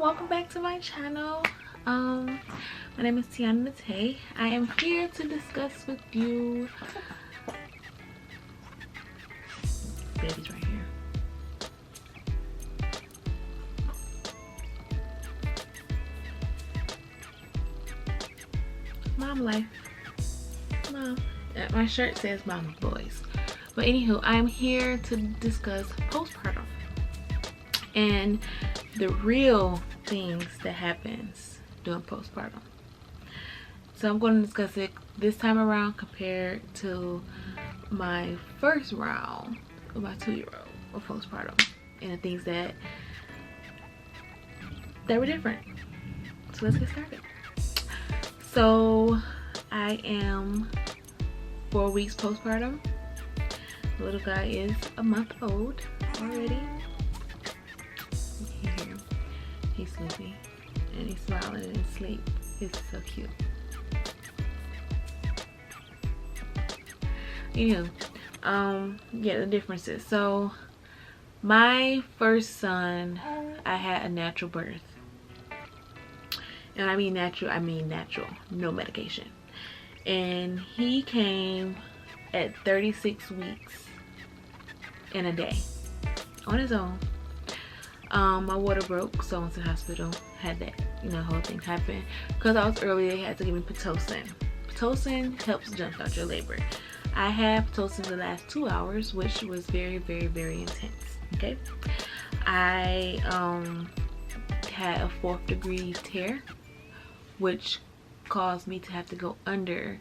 welcome back to my channel. My name is Tiana Tay. I am here to discuss with you babies right here. Mom life. Mom. My shirt says Mama Boys. But anywho, I'm here to discuss postpartum and the real things that happens during postpartum. So I'm going to discuss it this time around compared to my first round with my 2-year-old of postpartum and the things that were different. So let's get started. So I am 4 weeks postpartum. The little guy is a month old already. Here, he's sleepy and he's smiling in his sleep. It's so cute. Anywho, yeah, the differences. So my first son, I had a natural birth. And I mean natural, no medication. And he came at 36 weeks in a day on his own. My water broke, so I went to the hospital, had that, whole thing happen. Because I was early, they had to give me Pitocin. Pitocin helps jumpstart your labor. I had Pitocin the last 2 hours, which was very, very, very intense. Okay, I had a 4th degree tear, which caused me to have to go under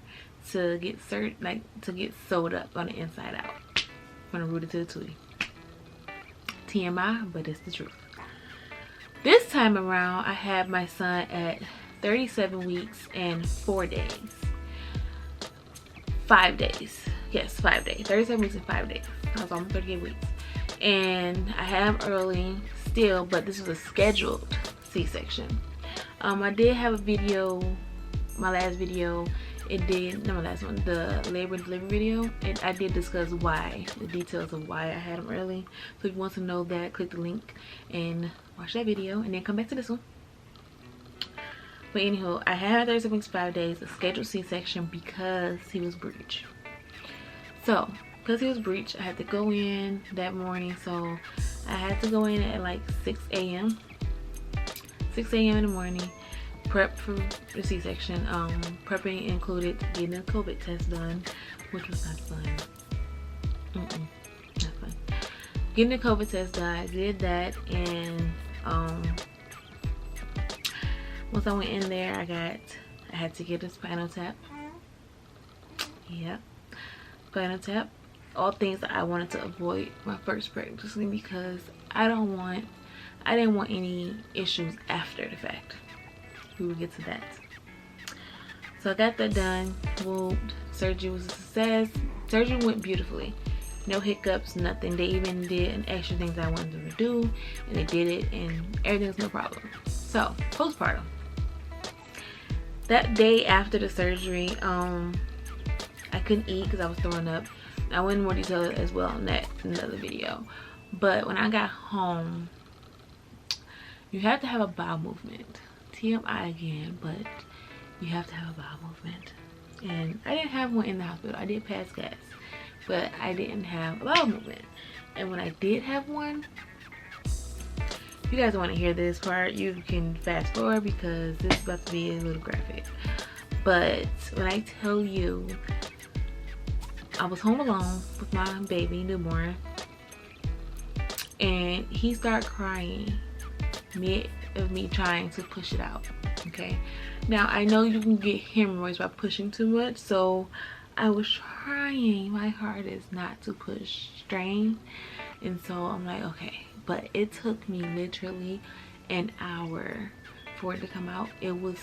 to get sewed up on the inside out from the rooter to the tootie. TMI, but it's the truth. This time around, I had my son at 37 weeks and 4 days. 5 days. Yes, 5 days. 37 weeks and 5 days. I was almost 38 weeks. And I had him early still, but this was a scheduled C-section. I did have a video, my last video, the labor and delivery video, and I did discuss the details of why I had him early. So if you want to know that, click the link and watch that video and then come back to this one. But anyhow, I had 37 weeks, 5 days, a scheduled C-section because he was breech. So because he was breech, I had to go in that morning. So I had to go in at like 6 a.m. 6 a.m. in the morning, prep for the C-section. Prepping included getting a COVID test done, which was not fun. Not fun. Getting a COVID test done, I did that, and once I went in there, I had to get a spinal tap. Yep, spinal tap. All things that I wanted to avoid my first pregnancy because I didn't want any issues after the fact. We will get to that. So I got that done. Whooped. Surgery was a success. Surgery went beautifully. No hiccups, nothing. They even did an extra things I wanted them to do, and they did it, and everything was no problem. So postpartum. That day after the surgery, I couldn't eat because I was throwing up. I went in more detail as well on that in another video. But when I got home, you have to have a bowel movement. TMI again, but you have to have a bowel movement. And I didn't have one in the hospital. I did pass gas, but I didn't have a bowel movement. And when I did have one, if you guys want to hear this part, you can fast forward because this is about to be a little graphic. But when I tell you, I was home alone with my baby newborn, and he started crying mid of me trying to push it out. Okay, now I know you can get hemorrhoids by pushing too much, so I was trying my hardest not to push strain, and so I'm like, okay. But it took me literally an hour for it to come out. It was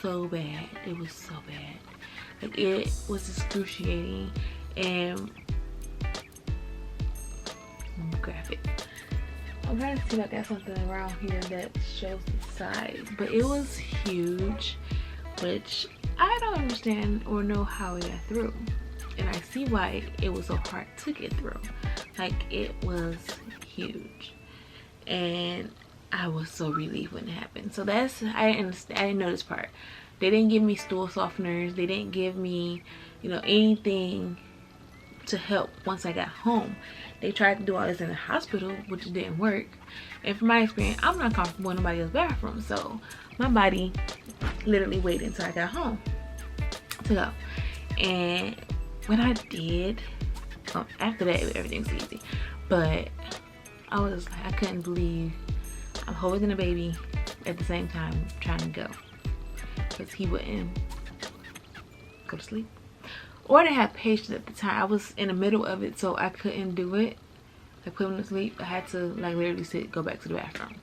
so bad. It was so bad. Like, it was excruciating and graphic. I'm trying to see if I got something around here that shows the size, but it was huge, which I don't understand or know how it got through. And I see why it was so hard to get through. Like, it was huge. And I was so relieved when it happened. So that's, I didn't know this part. They didn't give me stool softeners. They didn't give me, you know, anything to help once I got home. They tried to do all this in the hospital, which didn't work. And from my experience, I'm not comfortable in nobody's bathroom, so my body literally waited until I got home to go. And when I did, after that, everything's easy. But I was like, I couldn't believe I'm holding a baby at the same time trying to go, because he wouldn't go to sleep. Or I didn't have patience at the time. I was in the middle of it, so I couldn't do it. I put him to sleep. I had to like literally go back to the bathroom.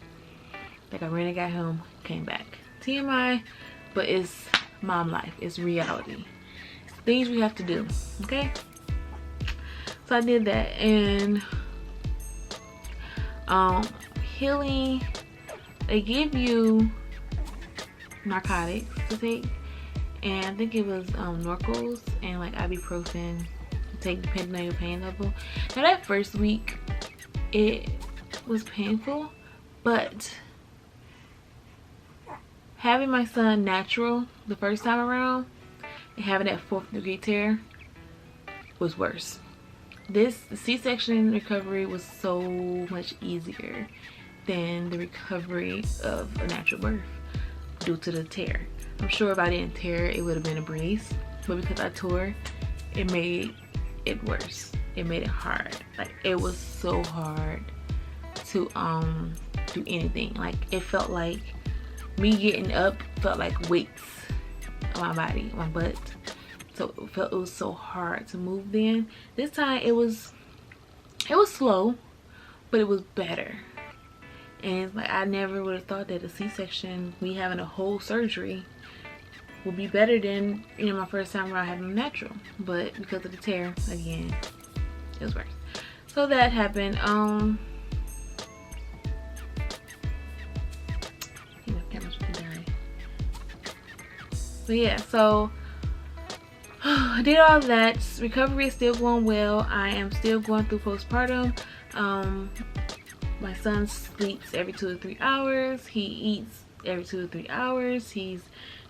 Like I ran and got home, came back. TMI, but it's mom life. It's reality. It's things we have to do, okay? So I did that, and healing, they give you narcotics to take, and I think it was Norcos and like ibuprofen to take depending on your pain level. Now that first week it was painful, but having my son natural the first time around and having that 4th degree tear was worse. The C-section recovery was so much easier than the recovery of a natural birth due to the tear. I'm sure if I didn't tear, it would have been a breeze, but because I tore, it made it worse. It made it hard. Like it was so hard to do anything. Like it felt like me getting up felt like weights on my body, my butt. So it was so hard to move then. This time it was slow, but it was better. And it's like I never would have thought that a C-section, me having a whole surgery, would be better than, you know, my first time around having a natural. But because of the tear, again, it was worse. So that happened. I think my camera's gonna die. But yeah, so I did all that. Recovery is still going well. I am still going through postpartum. My son sleeps every 2 to 3 hours. He eats every 2 to 3 hours. He's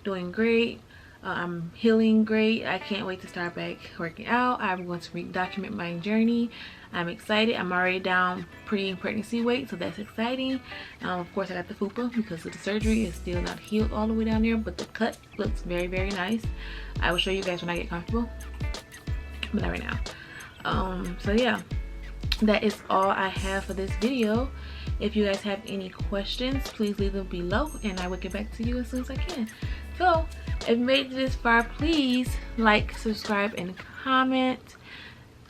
doing great. I'm healing great. I can't wait to start back working out. I'm going to document my journey. I'm excited. I'm already down pre-pregnancy weight, so that's exciting. Of course, I got the fupa because of the surgery. It's still not healed all the way down there, but the cut looks very, very nice. I will show you guys when I get comfortable, but not right now. So yeah, that is all I have for this video. If you guys have any questions, please leave them below and I will get back to you as soon as I can. So if you made it this far, please like, subscribe, and comment.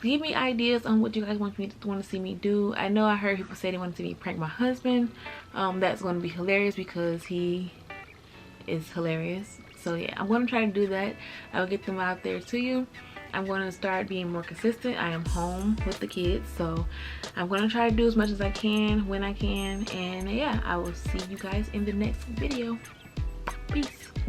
Give me ideas on what you guys want to see me do. I know I heard people say they want to see me prank my husband. That's going to be hilarious because he is hilarious. So yeah, I'm going to try to do that. I will get them out there to you. I'm going to start being more consistent. I am home with the kids, so I'm going to try to do as much as I can when I can. And yeah, I will see you guys in the next video. Peace.